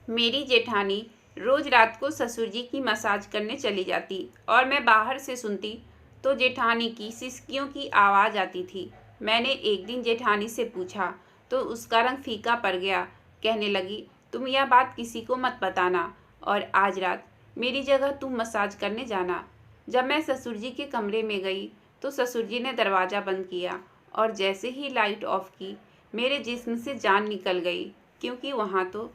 मेरी जेठानी रोज रात को ससुर जी की मसाज करने चली जाती और मैं बाहर से सुनती तो जेठानी की सिसकियों की आवाज़ आती थी। मैंने एक दिन जेठानी से पूछा तो उसका रंग फीका पड़ गया। कहने लगी, तुम यह बात किसी को मत बताना और आज रात मेरी जगह तुम मसाज करने जाना। जब मैं ससुर जी के कमरे में गई तो ससुर जी ने दरवाज़ा बंद किया और जैसे ही लाइट ऑफ की मेरे जिस्म से जान निकल गई, क्योंकि वहाँ तो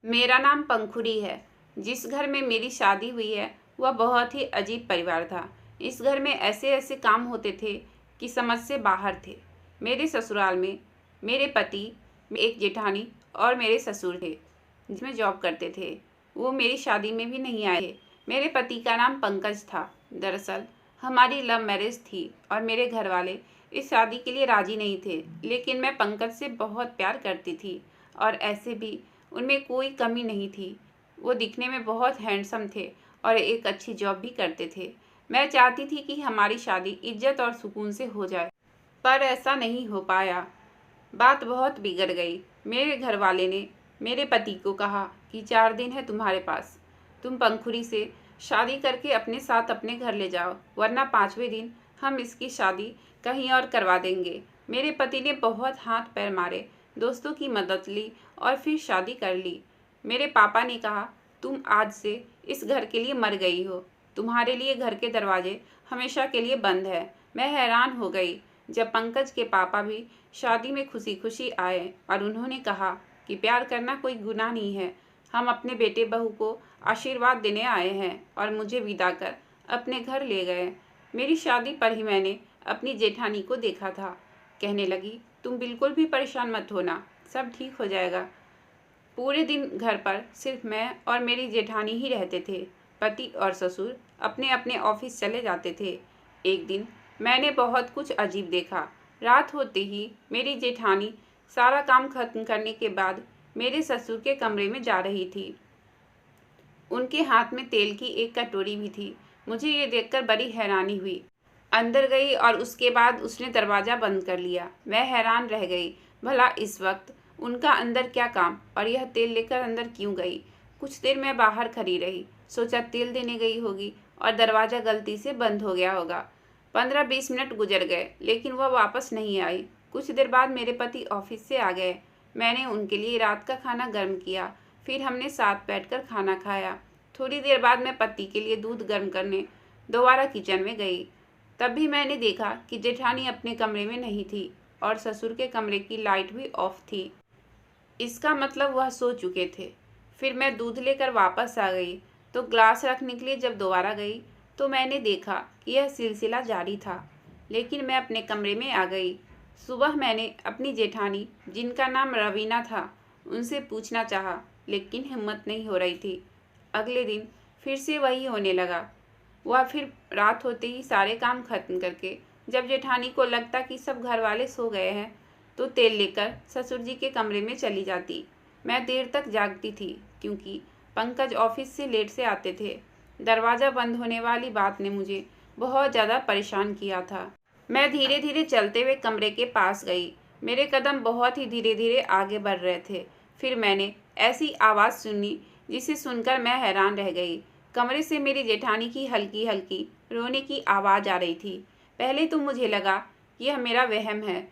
मेरा नाम पंखुड़ी है। जिस घर में मेरी शादी हुई है वह बहुत ही अजीब परिवार था। इस घर में ऐसे ऐसे काम होते थे कि समझ से बाहर थे। मेरे ससुराल में मेरे पति, एक जेठानी और मेरे ससुर थे जिसमें जॉब करते थे। वो मेरी शादी में भी नहीं आए थे। मेरे पति का नाम पंकज था। दरअसल हमारी लव मैरिज थी और मेरे घर वाले इस शादी के लिए राजी नहीं थे, लेकिन मैं पंकज से बहुत प्यार करती थी और ऐसे भी उनमें कोई कमी नहीं थी। वो दिखने में बहुत हैंडसम थे और एक अच्छी जॉब भी करते थे। मैं चाहती थी कि हमारी शादी इज्जत और सुकून से हो जाए, पर ऐसा नहीं हो पाया। बात बहुत बिगड़ गई। मेरे घर वाले ने मेरे पति को कहा कि 4 दिन है तुम्हारे पास, तुम पंखुड़ी से शादी करके अपने साथ अपने घर ले जाओ, वरना 5वें दिन हम इसकी शादी कहीं और करवा देंगे। मेरे पति ने बहुत हाथ पैर मारे, दोस्तों की मदद ली और फिर शादी कर ली। मेरे पापा ने कहा, तुम आज से इस घर के लिए मर गई हो, तुम्हारे लिए घर के दरवाजे हमेशा के लिए बंद है। मैं हैरान हो गई जब पंकज के पापा भी शादी में खुशी खुशी आए और उन्होंने कहा कि प्यार करना कोई गुनाह नहीं है। हम अपने बेटे बहू को आशीर्वाद देने आए हैं और मुझे विदा कर अपने घर ले गए। मेरी शादी पर ही मैंने अपनी जेठानी को देखा था। कहने लगी, तुम बिल्कुल भी परेशान मत होना, सब ठीक हो जाएगा। पूरे दिन घर पर सिर्फ मैं और मेरी जेठानी ही रहते थे। पति और ससुर अपने अपने ऑफिस चले जाते थे। एक दिन मैंने बहुत कुछ अजीब देखा। रात होते ही मेरी जेठानी सारा काम खत्म करने के बाद मेरे ससुर के कमरे में जा रही थी। उनके हाथ में तेल की एक कटोरी भी थी। मुझे ये देखकर बड़ी हैरानी हुई। अंदर गई और उसके बाद उसने दरवाज़ा बंद कर लिया। मैं हैरान रह गई, भला इस वक्त उनका अंदर क्या काम और यह तेल लेकर अंदर क्यों गई। कुछ देर मैं बाहर खड़ी रही, सोचा तेल देने गई होगी और दरवाज़ा गलती से बंद हो गया होगा। 15-20 मिनट गुजर गए, लेकिन वह वापस नहीं आई। कुछ देर बाद मेरे पति ऑफिस से आ गए। मैंने उनके लिए रात का खाना गर्म किया, फिर हमने साथ बैठकर खाना खाया। थोड़ी देर बाद मैं पति के लिए दूध गर्म करने दोबारा किचन में गई। तब भी मैंने देखा कि जेठानी अपने कमरे में नहीं थी और ससुर के कमरे की लाइट भी ऑफ थी। इसका मतलब वह सो चुके थे। फिर मैं दूध लेकर वापस आ गई तो ग्लास रखने के लिए जब दोबारा गई तो मैंने देखा कि यह सिलसिला जारी था, लेकिन मैं अपने कमरे में आ गई। सुबह मैंने अपनी जेठानी, जिनका नाम रवीना था, उनसे पूछना चाहा, लेकिन हिम्मत नहीं हो रही थी। अगले दिन फिर से वही होने लगा। वह फिर रात होते ही सारे काम खत्म करके जब जेठानी को लगता कि सब घर वाले सो गए हैं तो तेल लेकर ससुर जी के कमरे में चली जाती। मैं देर तक जागती थी क्योंकि पंकज ऑफिस से लेट से आते थे। दरवाज़ा बंद होने वाली बात ने मुझे बहुत ज़्यादा परेशान किया था। मैं धीरे धीरे चलते हुए कमरे के पास गई। मेरे कदम बहुत ही धीरे धीरे आगे बढ़ रहे थे। फिर मैंने ऐसी आवाज़ सुनी जिसे सुनकर मैं हैरान रह गई। कमरे से मेरी जेठानी की हल्की हल्की रोने की आवाज़ आ रही थी। पहले तो मुझे लगा कि यह मेरा वहम है,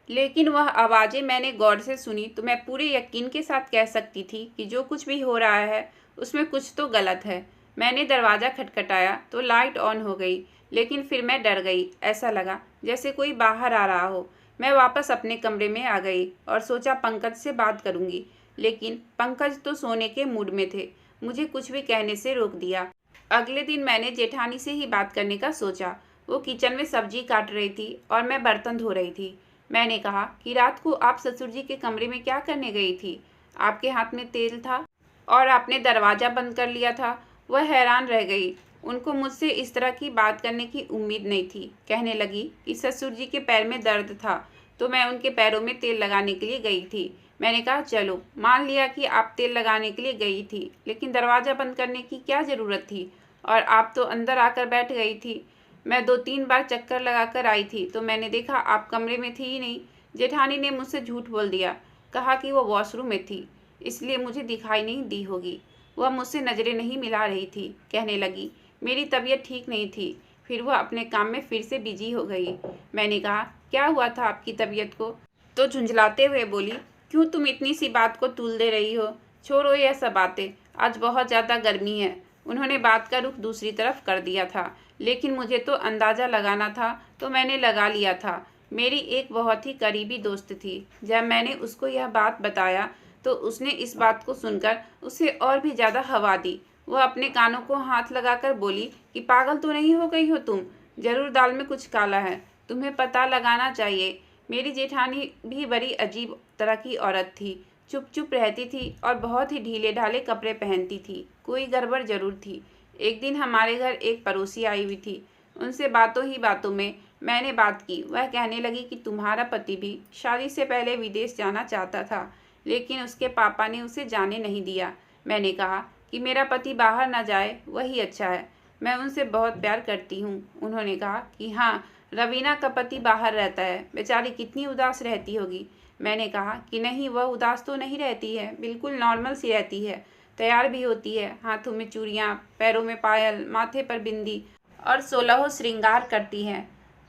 लेकिन वह आवाज़ें मैंने गौर से सुनी तो मैं पूरे यकीन के साथ कह सकती थी कि जो कुछ भी हो रहा है उसमें कुछ तो गलत है। मैंने दरवाज़ा खटखटाया तो लाइट ऑन हो गई, लेकिन फिर मैं डर गई। ऐसा लगा जैसे कोई बाहर आ रहा हो। मैं वापस अपने कमरे में आ गई और सोचा पंकज से बात करूंगी, लेकिन पंकज तो सोने के मूड में थे। मुझे कुछ भी कहने से रोक दिया। अगले दिन मैंने जेठानी से ही बात करने का सोचा। वो किचन में सब्जी काट रही थी और मैं बर्तन धो रही थी। मैंने कहा कि रात को आप ससुर जी के कमरे में क्या करने गई थी? आपके हाथ में तेल था और आपने दरवाज़ा बंद कर लिया था। वह हैरान रह गई। उनको मुझसे इस तरह की बात करने की उम्मीद नहीं थी। कहने लगी कि ससुर जी के पैर में दर्द था तो मैं उनके पैरों में तेल लगाने के लिए गई थी। मैंने कहा, चलो मान लिया कि आप तेल लगाने के लिए गई थी, लेकिन दरवाज़ा बंद करने की क्या ज़रूरत थी? और आप तो अंदर आकर बैठ गई थी। मैं 2-3 बार चक्कर लगाकर आई थी तो मैंने देखा आप कमरे में थी ही नहीं। जेठानी ने मुझसे झूठ बोल दिया, कहा कि वो वॉशरूम में थी। इसलिए मुझे दिखाई नहीं दी होगी। वह मुझसे नज़रें नहीं मिला रही थी। कहने लगी, मेरी तबीयत ठीक नहीं थी। फिर वह अपने काम में फिर से बिजी हो गई। मैंने कहा, क्या हुआ था आपकी तबीयत को? तो झुंझलाते हुए बोली, क्यों तुम इतनी सी बात को तूल दे रही हो? छोड़ो यह सब बातें, आज बहुत ज़्यादा गर्मी है। उन्होंने बात का रुख दूसरी तरफ कर दिया था, लेकिन मुझे तो अंदाज़ा लगाना था तो मैंने लगा लिया था। मेरी एक बहुत ही करीबी दोस्त थी। जब मैंने उसको यह बात बताया तो उसने इस बात को सुनकर उसे और भी ज़्यादा हवा दी। वह अपने कानों को हाथ लगाकर बोली कि पागल तो नहीं हो गई हो तुम? जरूर दाल में कुछ काला है, तुम्हें पता लगाना चाहिए। मेरी जेठानी भी बड़ी अजीब तरह की औरत थी। चुप चुप रहती थी और बहुत ही ढीले ढाले कपड़े पहनती थी। कोई गड़बड़ जरूर थी। एक दिन हमारे घर एक पड़ोसी आई हुई थी। उनसे बातों ही बातों में मैंने बात की। वह कहने लगी कि तुम्हारा पति भी शादी से पहले विदेश जाना चाहता था, लेकिन उसके पापा ने उसे जाने नहीं दिया। मैंने कहा कि मेरा पति बाहर ना जाए वही अच्छा है, मैं उनसे बहुत प्यार करती हूँ। उन्होंने कहा कि हाँ, रवीना का पति बाहर रहता है, बेचारी कितनी उदास रहती होगी। मैंने कहा कि नहीं, वह उदास तो नहीं रहती है, बिल्कुल नॉर्मल सी रहती है। तैयार भी होती है, हाथों में चूड़ियाँ, पैरों में पायल, माथे पर बिंदी और 16 श्रृंगार करती है।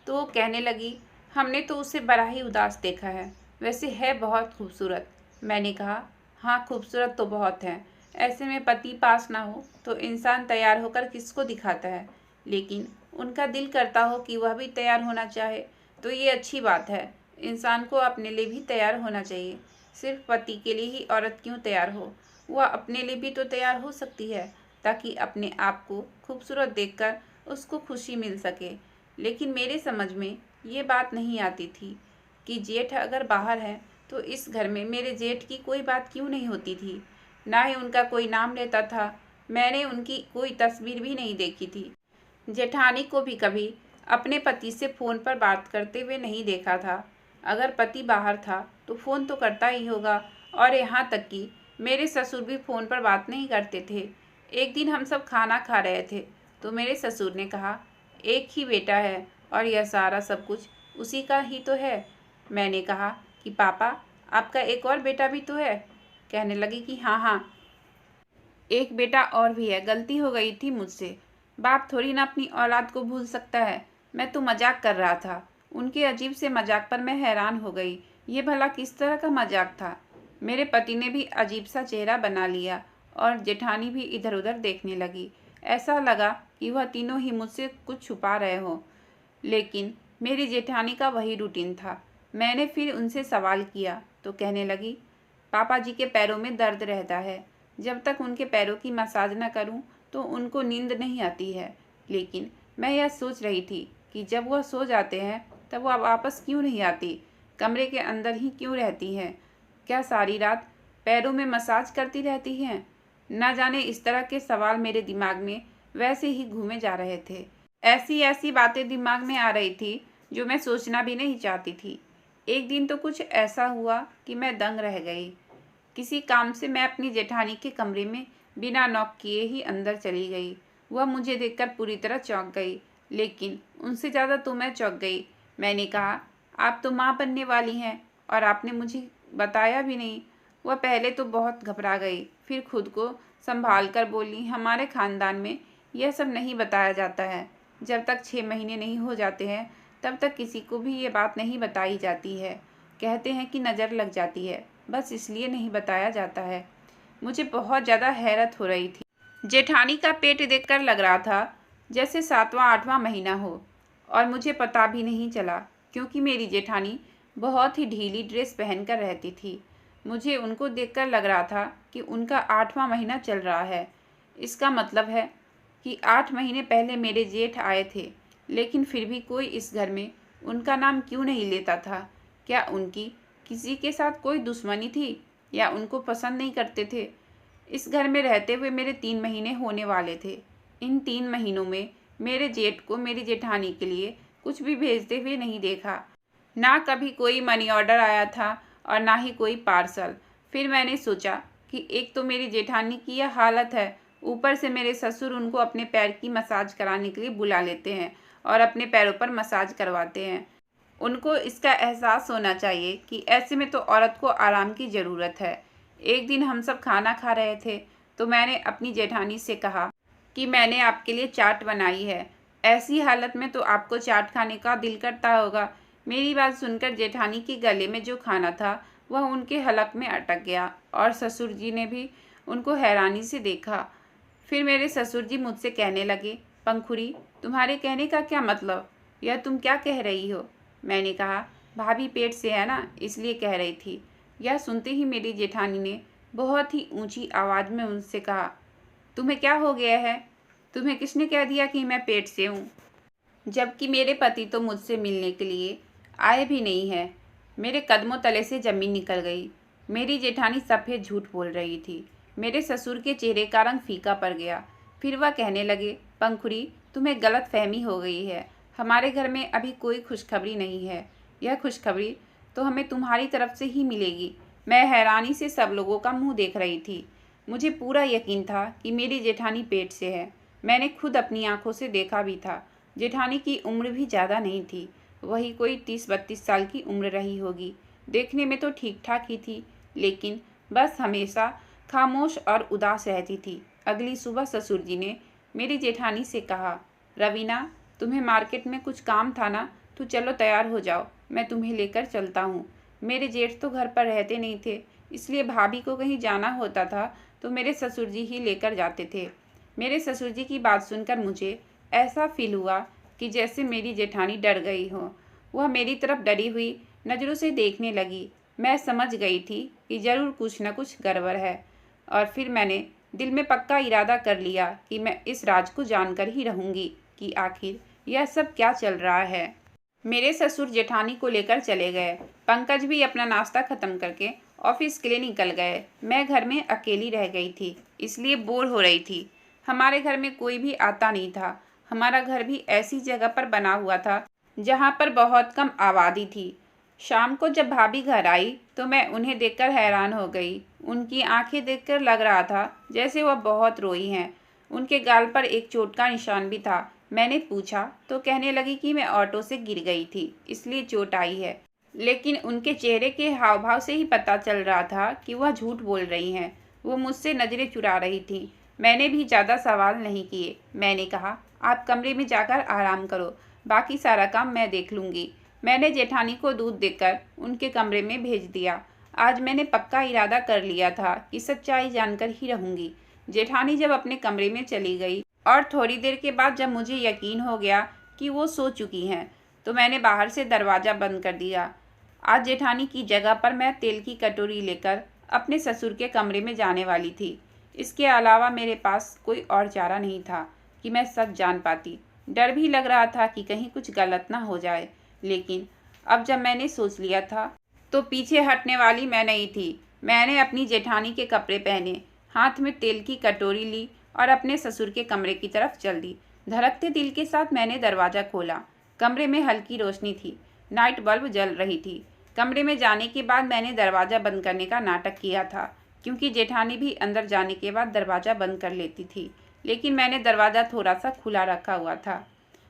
तो वो कहने लगी, हमने तो उसे बड़ा ही उदास देखा है, वैसे है बहुत खूबसूरत। मैंने कहा, हाँ खूबसूरत तो बहुत है, ऐसे में पति पास ना हो तो इंसान तैयार होकर किसको दिखाता है, लेकिन उनका दिल करता हो कि वह भी तैयार होना चाहे तो ये अच्छी बात है। इंसान को अपने लिए भी तैयार होना चाहिए। सिर्फ पति के लिए ही औरत क्यों तैयार हो, वह अपने लिए भी तो तैयार हो सकती है, ताकि अपने आप को खूबसूरत देखकर उसको खुशी मिल सके। लेकिन मेरे समझ में ये बात नहीं आती थी कि जेठ अगर बाहर है तो इस घर में मेरे जेठ की कोई बात क्यों नहीं होती थी। ना ही उनका कोई नाम लेता था। मैंने उनकी कोई तस्वीर भी नहीं देखी थी। जेठानी को भी कभी अपने पति से फ़ोन पर बात करते हुए नहीं देखा था। अगर पति बाहर था तो फ़ोन तो करता ही होगा, और यहाँ तक कि मेरे ससुर भी फ़ोन पर बात नहीं करते थे। एक दिन हम सब खाना खा रहे थे तो मेरे ससुर ने कहा, एक ही बेटा है और यह सारा सब कुछ उसी का ही तो है। मैंने कहा कि पापा, आपका एक और बेटा भी तो है? कहने लगी कि हाँ हाँ, एक बेटा और भी है, गलती हो गई थी मुझसे। बाप थोड़ी ना अपनी औलाद को भूल सकता है। मैं तो मजाक कर रहा था। उनके अजीब से मजाक पर मैं हैरान हो गई। ये भला किस तरह का मजाक था? मेरे पति ने भी अजीब सा चेहरा बना लिया और जेठानी भी इधर उधर देखने लगी। ऐसा लगा कि वह तीनों ही मुझसे कुछ छुपा रहे हो। लेकिन मेरी जेठानी का वही रूटीन था। मैंने फिर उनसे सवाल किया तो कहने लगी, पापा जी के पैरों में दर्द रहता है। जब तक उनके पैरों की मसाज न करूं तो उनको नींद नहीं आती है। लेकिन मैं यह सोच रही थी कि जब वह सो जाते हैं तब वह वापस क्यों नहीं आती, कमरे के अंदर ही क्यों रहती हैं? क्या सारी रात पैरों में मसाज करती रहती हैं? न जाने इस तरह के सवाल मेरे दिमाग में वैसे ही घूमे जा रहे थे। ऐसी ऐसी बातें दिमाग में आ रही थी जो मैं सोचना भी नहीं चाहती थी। एक दिन तो कुछ ऐसा हुआ कि मैं दंग रह गई। किसी काम से मैं अपनी जेठानी के कमरे में बिना नॉक किए ही अंदर चली गई। वह मुझे देखकर पूरी तरह चौंक गई, लेकिन उनसे ज़्यादा तो मैं चौंक गई। मैंने कहा, आप तो माँ बनने वाली हैं और आपने मुझे बताया भी नहीं। वह पहले तो बहुत घबरा गई, फिर खुद को संभाल कर बोली, हमारे खानदान में यह सब नहीं बताया जाता है। जब तक 6 महीने नहीं हो जाते हैं तब तक किसी को भी ये बात नहीं बताई जाती है। कहते हैं कि नज़र लग जाती है, बस इसलिए नहीं बताया जाता है। मुझे बहुत ज़्यादा हैरत हो रही थी। जेठानी का पेट देखकर लग रहा था जैसे 7वां 8वां महीना हो, और मुझे पता भी नहीं चला क्योंकि मेरी जेठानी बहुत ही ढीली ड्रेस पहनकर रहती थी। मुझे उनको देखकर लग रहा था कि उनका 8वां महीना चल रहा है। इसका मतलब है कि 8 महीने पहले मेरे जेठ आए थे, लेकिन फिर भी कोई इस घर में उनका नाम क्यों नहीं लेता था? क्या उनकी किसी के साथ कोई दुश्मनी थी या उनको पसंद नहीं करते थे? इस घर में रहते हुए मेरे 3 महीने होने वाले थे। इन 3 महीनों में मेरे जेठ को मेरी जेठानी के लिए कुछ भी भेजते हुए नहीं देखा। ना कभी कोई मनी ऑर्डर आया था और ना ही कोई पार्सल। फिर मैंने सोचा कि एक तो मेरी जेठानी की यह हालत है, ऊपर से मेरे ससुर उनको अपने पैर की मसाज कराने के लिए बुला लेते हैं और अपने पैरों पर मसाज करवाते हैं। उनको इसका एहसास होना चाहिए कि ऐसे में तो औरत को आराम की ज़रूरत है। एक दिन हम सब खाना खा रहे थे तो मैंने अपनी जेठानी से कहा कि मैंने आपके लिए चाट बनाई है। ऐसी हालत में तो आपको चाट खाने का दिल करता होगा। मेरी बात सुनकर जेठानी के गले में जो खाना था वह उनके हलक में अटक गया और ससुर जी ने भी उनको हैरानी से देखा। फिर मेरे ससुर जी मुझसे कहने लगे, पंखुड़ी, तुम्हारे कहने का क्या मतलब? यह तुम क्या कह रही हो? मैंने कहा, भाभी पेट से है ना, इसलिए कह रही थी। यह सुनते ही मेरी जेठानी ने बहुत ही ऊंची आवाज़ में उनसे कहा, तुम्हें क्या हो गया है? तुम्हें किसने कह दिया कि मैं पेट से हूँ? जबकि मेरे पति तो मुझसे मिलने के लिए आए भी नहीं है। मेरे कदमों तले से ज़मीन निकल गई। मेरी जेठानी सफ़ेद झूठ बोल रही थी। मेरे ससुर के चेहरे का रंग फीका पड़ गया। फिर वह कहने लगे, पंखुड़ी, तुम्हें गलत फहमी हो गई है। हमारे घर में अभी कोई खुशखबरी नहीं है। यह खुशखबरी तो हमें तुम्हारी तरफ से ही मिलेगी। मैं हैरानी से सब लोगों का मुंह देख रही थी। मुझे पूरा यकीन था कि मेरी जेठानी पेट से है। मैंने खुद अपनी आंखों से देखा भी था। जेठानी की उम्र भी ज़्यादा नहीं थी, वही कोई 30-32 साल की उम्र रही होगी। देखने में तो ठीक ठाक ही थी, लेकिन बस हमेशा खामोश और उदास रहती थी। अगली सुबह ससुर जी ने मेरी जेठानी से कहा, रवीना, तुम्हें मार्केट में कुछ काम था ना, तो चलो तैयार हो जाओ, मैं तुम्हें लेकर चलता हूँ। मेरे जेठ तो घर पर रहते नहीं थे, इसलिए भाभी को कहीं जाना होता था तो मेरे ससुर जी ही लेकर जाते थे। मेरे ससुर जी की बात सुनकर मुझे ऐसा फील हुआ कि जैसे मेरी जेठानी डर गई हो। वह मेरी तरफ डरी हुई नज़रों से देखने लगी। मैं समझ गई थी कि ज़रूर कुछ न कुछ गड़बड़ है, और फिर मैंने दिल में पक्का इरादा कर लिया कि मैं इस राज को जानकर ही रहूँगी कि आखिर यह सब क्या चल रहा है। मेरे ससुर जेठानी को लेकर चले गए। पंकज भी अपना नाश्ता ख़त्म करके ऑफिस के लिए निकल गए। मैं घर में अकेली रह गई थी, इसलिए बोर हो रही थी। हमारे घर में कोई भी आता नहीं था। हमारा घर भी ऐसी जगह पर बना हुआ था जहाँ पर बहुत कम आबादी थी। शाम को जब भाभी घर आई तो मैं उन्हें देखकर हैरान हो गई। उनकी आंखें देखकर लग रहा था जैसे वह बहुत रोई हैं। उनके गाल पर एक चोट का निशान भी था। मैंने पूछा तो कहने लगी कि मैं ऑटो से गिर गई थी, इसलिए चोट आई है। लेकिन उनके चेहरे के हाव भाव से ही पता चल रहा था कि वह झूठ बोल रही हैं। वो मुझसे नज़रें चुरा रही थी। मैंने भी ज़्यादा सवाल नहीं किए। मैंने कहा, आप कमरे में जाकर आराम करो, बाकी सारा काम मैं देख लूँगी। मैंने जेठानी को दूध देकर उनके कमरे में भेज दिया। आज मैंने पक्का इरादा कर लिया था कि सच्चाई जानकर ही रहूँगी। जेठानी जब अपने कमरे में चली गई और थोड़ी देर के बाद जब मुझे यकीन हो गया कि वो सो चुकी हैं, तो मैंने बाहर से दरवाज़ा बंद कर दिया। आज जेठानी की जगह पर मैं तेल की कटोरी लेकर अपने ससुर के कमरे में जाने वाली थी। इसके अलावा मेरे पास कोई और चारा नहीं था कि मैं सच जान पाती। डर भी लग रहा था कि कहीं कुछ गलत ना हो जाए, लेकिन अब जब मैंने सोच लिया था तो पीछे हटने वाली मैं नहीं थी। मैंने अपनी जेठानी के कपड़े पहने, हाथ में तेल की कटोरी ली और अपने ससुर के कमरे की तरफ चल दी। धड़कते दिल के साथ मैंने दरवाज़ा खोला। कमरे में हल्की रोशनी थी, नाइट बल्ब जल रही थी। कमरे में जाने के बाद मैंने दरवाज़ा बंद करने का नाटक किया था, क्योंकि जेठानी भी अंदर जाने के बाद दरवाज़ा बंद कर लेती थी, लेकिन मैंने दरवाज़ा थोड़ा सा खुला रखा हुआ था।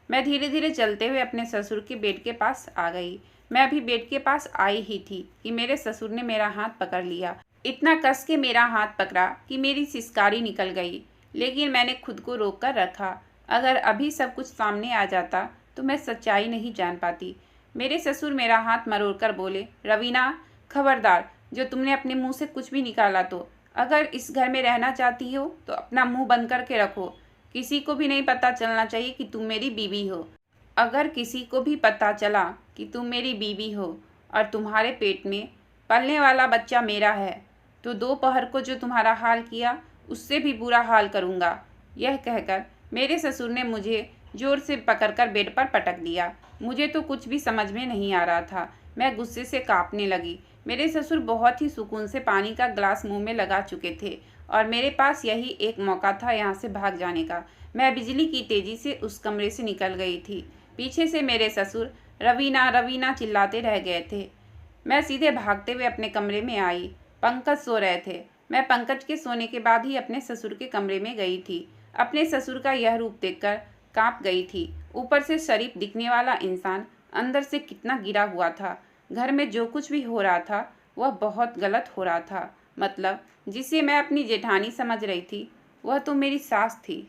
मैं धीरे धीरे चलते हुए अपने ससुर के बेड के पास आ गई। मैं अभी बेड के पास आई ही थी कि मेरे ससुर ने मेरा हाथ पकड़ लिया। इतना कस के मेरा हाथ पकड़ा कि मेरी सिसकारी निकल गई, लेकिन मैंने खुद को रोक कर रखा। अगर अभी सब कुछ सामने आ जाता तो मैं सच्चाई नहीं जान पाती। मेरे ससुर मेरा हाथ मरोड़कर बोले, रवीना, खबरदार, जो तुमने अपने मुंह से कुछ भी निकाला तो अगर इस घर में रहना चाहती हो तो अपना मुंह बंद करके रखो। किसी को भी नहीं पता चलना चाहिए कि तुम मेरी बीवी हो। अगर किसी को भी पता चला कि तुम मेरी बीवी हो और तुम्हारे पेट में पलने वाला बच्चा मेरा है, तो दोपहर को जो तुम्हारा हाल किया उससे भी बुरा हाल करूँगा। यह कहकर मेरे ससुर ने मुझे जोर से पकड़कर बेड पर पटक दिया। मुझे तो कुछ भी समझ में नहीं आ रहा था। मैं गुस्से से कांपने लगी। मेरे ससुर बहुत ही सुकून से पानी का ग्लास मुंह में लगा चुके थे और मेरे पास यही एक मौका था यहाँ से भाग जाने का। मैं बिजली की तेज़ी से उस कमरे से निकल गई थी। पीछे से मेरे ससुर रवीना रवीना चिल्लाते रह गए थे। मैं सीधे भागते हुए अपने कमरे में आई। पंकज सो रहे थे। मैं पंकज के सोने के बाद ही अपने ससुर के कमरे में गई थी। अपने ससुर का यह रूप देखकर कांप गई थी। ऊपर से शरीफ दिखने वाला इंसान अंदर से कितना गिरा हुआ था। घर में जो कुछ भी हो रहा था वह बहुत गलत हो रहा था। मतलब जिसे मैं अपनी जेठानी समझ रही थी वह तो मेरी सास थी।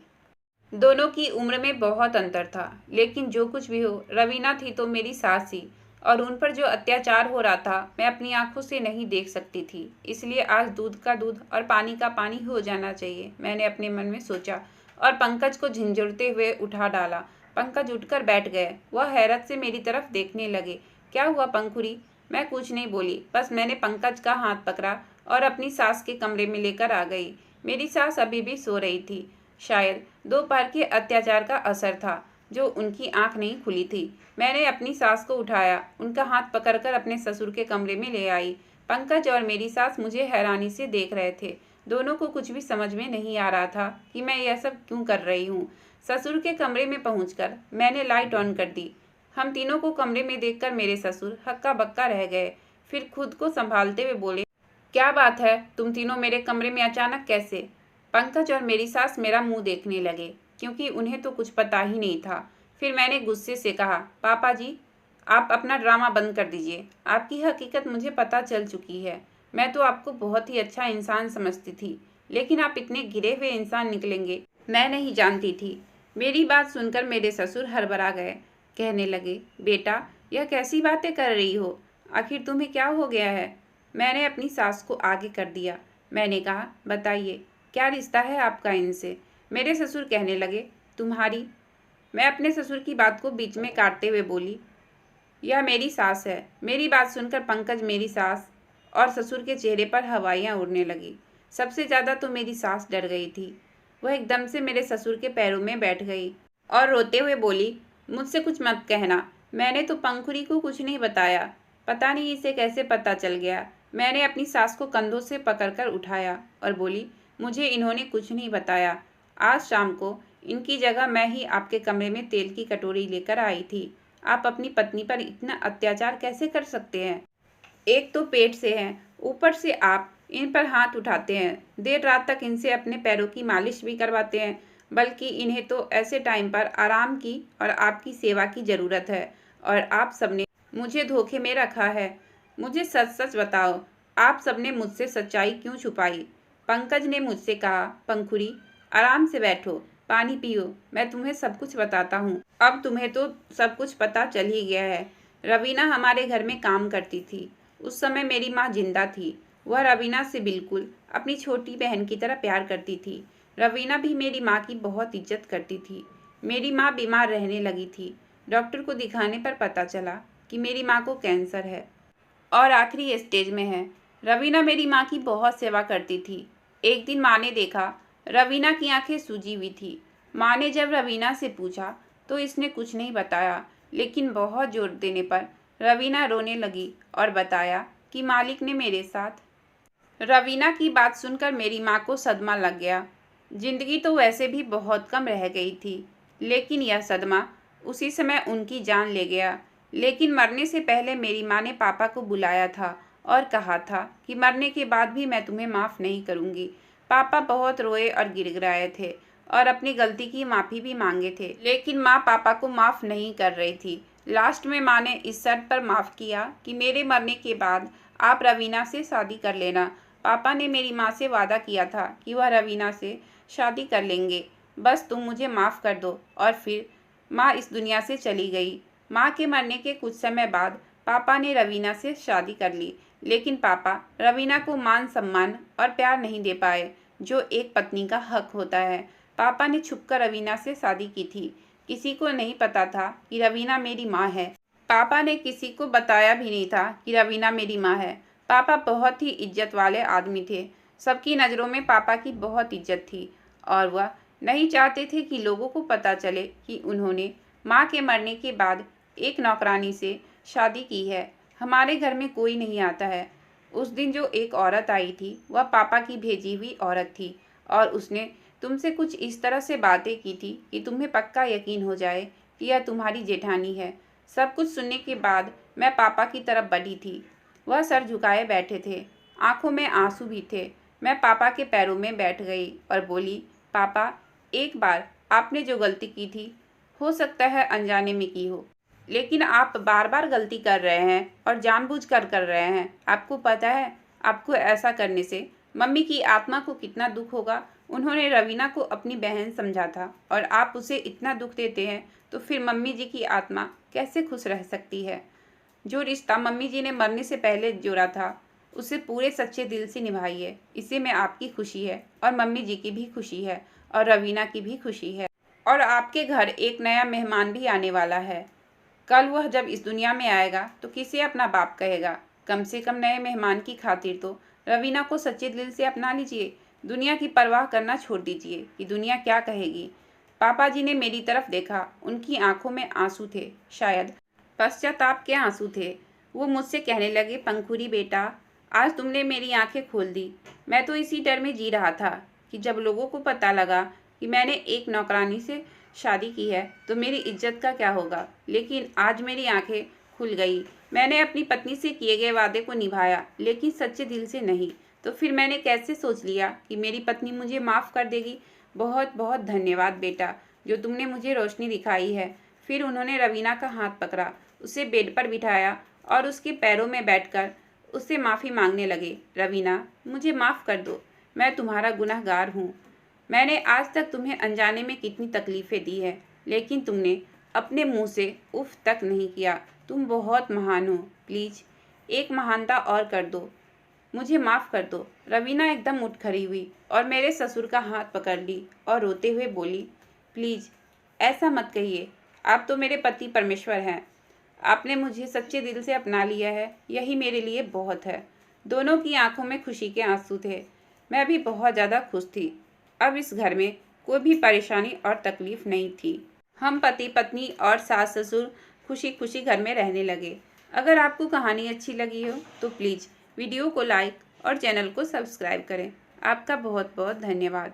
दोनों की उम्र में बहुत अंतर था, लेकिन जो कुछ भी हो, रवीना थी तो मेरी सास ही, और उन पर जो अत्याचार हो रहा था मैं अपनी आंखों से नहीं देख सकती थी। इसलिए आज दूध का दूध और पानी का पानी हो जाना चाहिए, मैंने अपने मन में सोचा और पंकज को झिंझुरते हुए उठा डाला। पंकज उठकर बैठ गए। वह हैरत से मेरी तरफ देखने लगे। क्या हुआ पंखुड़ी? मैं कुछ नहीं बोली, बस मैंने पंकज का हाथ पकड़ा और अपनी सास के कमरे में लेकर आ गई। मेरी सास अभी भी सो रही थी। शायद दोपहर के अत्याचार का असर था जो उनकी आंख नहीं खुली थी। मैंने अपनी सास को उठाया, उनका हाथ पकड़कर अपने ससुर के कमरे में ले आई। पंकज और मेरी सास मुझे हैरानी से देख रहे थे। दोनों को कुछ भी समझ में नहीं आ रहा था कि मैं यह सब क्यों कर रही हूँ। ससुर के कमरे में पहुंचकर मैंने लाइट ऑन कर दी। हम तीनों को कमरे में देखकर मेरे ससुर हक्का बक्का रह गए। फिर खुद को संभालते हुए बोले, क्या बात है, तुम तीनों मेरे कमरे में अचानक कैसे? पंकज और मेरी सास मेरा मुंह देखने लगे, क्योंकि उन्हें तो कुछ पता ही नहीं था। फिर मैंने गुस्से से कहा, पापा जी, आप अपना ड्रामा बंद कर दीजिए। आपकी हकीकत मुझे पता चल चुकी है। मैं तो आपको बहुत ही अच्छा इंसान समझती थी, लेकिन आप इतने गिरे हुए इंसान निकलेंगे मैं नहीं जानती थी। मेरी बात सुनकर मेरे ससुर हड़बड़ा गए। कहने लगे, बेटा, यह कैसी बातें कर रही हो? आखिर तुम्हें क्या हो गया है? मैंने अपनी सास को आगे कर दिया। मैंने कहा, बताइए, क्या रिश्ता है आपका इनसे? मेरे ससुर कहने लगे, तुम्हारी। मैं अपने ससुर की बात को बीच में काटते हुए बोली, यह मेरी सास है। मेरी बात सुनकर पंकज, मेरी सास और ससुर के चेहरे पर हवाइयाँ उड़ने लगी। सबसे ज़्यादा तो मेरी सास डर गई थी। वह एकदम से मेरे ससुर के पैरों में बैठ गई और रोते हुए बोली, मुझसे कुछ मत कहना। मैंने तो पंखुड़ी को कुछ नहीं बताया। पता नहीं इसे कैसे पता चल गया। मैंने अपनी सास को कंधों से पकड़कर उठाया और बोली, मुझे इन्होंने कुछ नहीं बताया। आज शाम को इनकी जगह मैं ही आपके कमरे में तेल की कटोरी लेकर आई थी। आप अपनी पत्नी पर इतना अत्याचार कैसे कर सकते हैं? एक तो पेट से हैं, ऊपर से आप इन पर हाथ उठाते हैं। देर रात तक इनसे अपने पैरों की मालिश भी करवाते हैं, बल्कि इन्हें तो ऐसे टाइम पर आराम की और आपकी सेवा की ज़रूरत है। और आप सबने मुझे धोखे में रखा है। मुझे सच सच बताओ, आप सबने मुझसे सच्चाई क्यों छुपाई? पंकज ने मुझसे कहा, पंखुड़ी, आराम से बैठो, पानी पियो, मैं तुम्हें सब कुछ बताता हूँ। अब तुम्हें तो सब कुछ पता चल ही गया है। रवीना हमारे घर में काम करती थी। उस समय मेरी माँ जिंदा थी। वह रवीना से बिल्कुल अपनी छोटी बहन की तरह प्यार करती थी। रवीना भी मेरी माँ की बहुत इज्जत करती थी। मेरी माँ बीमार रहने लगी थी। डॉक्टर को दिखाने पर पता चला कि मेरी माँ को कैंसर है और आखिरी स्टेज में है। रवीना मेरी माँ की बहुत सेवा करती थी। एक दिन माँ ने देखा रवीना की आंखें सूजी हुई थी। माँ ने जब रवीना से पूछा तो इसने कुछ नहीं बताया, लेकिन बहुत जोर देने पर रवीना रोने लगी और बताया कि मालिक ने मेरे साथ। रवीना की बात सुनकर मेरी माँ को सदमा लग गया। जिंदगी तो वैसे भी बहुत कम रह गई थी, लेकिन यह सदमा उसी समय उनकी जान ले गया। लेकिन मरने से पहले मेरी माँ ने पापा को बुलाया था और कहा था कि मरने के बाद भी मैं तुम्हें माफ़ नहीं करूँगी। पापा बहुत रोए और गिड़गिड़ाए थे और अपनी गलती की माफ़ी भी मांगे थे, लेकिन माँ पापा को माफ़ नहीं कर रही थी। लास्ट में माँ ने इस शर्त पर माफ़ किया कि मेरे मरने के बाद आप रवीना से शादी कर लेना। पापा ने मेरी माँ से वादा किया था कि वह रवीना से शादी कर लेंगे, बस तुम मुझे माफ़ कर दो। और फिर माँ इस दुनिया से चली गई। माँ के मरने के कुछ समय बाद पापा ने रवीना से शादी कर ली, लेकिन पापा रवीना को मान सम्मान और प्यार नहीं दे पाए, जो एक पत्नी का हक होता है। पापा ने छुपकर रवीना से शादी की थी। किसी को नहीं पता था कि रवीना मेरी माँ है। पापा ने किसी को बताया भी नहीं था कि रवीना मेरी माँ है। पापा बहुत ही इज्जत वाले आदमी थे। सबकी नज़रों में पापा की बहुत इज्जत थी और वह नहीं चाहते थे कि लोगों को पता चले कि उन्होंने माँ के मरने के बाद एक नौकरानी से शादी की है। हमारे घर में कोई नहीं आता है। उस दिन जो एक औरत आई थी वह पापा की भेजी हुई औरत थी और उसने तुमसे कुछ इस तरह से बातें की थी कि तुम्हें पक्का यकीन हो जाए कि यह तुम्हारी जेठानी है। सब कुछ सुनने के बाद मैं पापा की तरफ बढ़ी थी। वह सर झुकाए बैठे थे, आंखों में आंसू भी थे। मैं पापा के पैरों में बैठ गई और बोली, पापा, एक बार आपने जो गलती की थी, हो सकता है अनजाने में की हो, लेकिन आप बार बार गलती कर रहे हैं और जानबूझकर कर रहे हैं। आपको पता है, आपको ऐसा करने से मम्मी की आत्मा को कितना दुख होगा। उन्होंने रवीना को अपनी बहन समझा था और आप उसे इतना दुख देते हैं तो फिर मम्मी जी की आत्मा कैसे खुश रह सकती है। जो रिश्ता मम्मी जी ने मरने से पहले जोड़ा था उसे पूरे सच्चे दिल से निभाइए। इसी में आपकी खुशी है और मम्मी जी की भी खुशी है और रवीना की भी खुशी है। और आपके घर एक नया मेहमान भी आने वाला है। कल वह जब इस दुनिया में आएगा तो किसे अपना बाप कहेगा। कम से कम नए मेहमान की खातिर तो रवीना को सच्चे दिल से अपना लीजिए। दुनिया की परवाह करना छोड़ दीजिए कि दुनिया क्या कहेगी। पापा जी ने मेरी तरफ देखा, उनकी आंखों में आंसू थे, शायद पश्चाताप के आंसू थे। वो मुझसे कहने लगे, पंखुड़ी बेटा, आज तुमने मेरी आंखें खोल दी। मैं तो इसी डर में जी रहा था कि जब लोगों को पता लगा कि मैंने एक नौकरानी से शादी की है तो मेरी इज्जत का क्या होगा। लेकिन आज मेरी आंखें खुल गई। मैंने अपनी पत्नी से किए गए वादे को निभाया, लेकिन सच्चे दिल से नहीं। तो फिर मैंने कैसे सोच लिया कि मेरी पत्नी मुझे माफ़ कर देगी। बहुत बहुत धन्यवाद बेटा, जो तुमने मुझे रोशनी दिखाई है। फिर उन्होंने रवीना का हाथ पकड़ा, उसे बेड पर बिठाया और उसके पैरों में बैठकर उससे माफ़ी मांगने लगे। रवीना, मुझे माफ़ कर दो, मैं तुम्हारा गुनहगार हूँ। मैंने आज तक तुम्हें अनजाने में कितनी तकलीफ़ें दी है, लेकिन तुमने अपने मुंह से उफ तक नहीं किया। तुम बहुत महान हो। प्लीज़ एक महानता और कर दो, मुझे माफ़ कर दो। रवीना एकदम उठ खड़ी हुई और मेरे ससुर का हाथ पकड़ ली और रोते हुए बोली, प्लीज़ ऐसा मत कहिए। आप तो मेरे पति परमेश्वर हैं। आपने मुझे सच्चे दिल से अपना लिया है, यही मेरे लिए बहुत है। दोनों की आंखों में खुशी के आंसू थे। मैं भी बहुत ज़्यादा खुश थी। अब इस घर में कोई भी परेशानी और तकलीफ़ नहीं थी। हम पति पत्नी और सास ससुर खुशी खुशी घर में रहने लगे। अगर आपको कहानी अच्छी लगी हो तो प्लीज़ वीडियो को लाइक और चैनल को सब्सक्राइब करें। आपका बहुत बहुत धन्यवाद।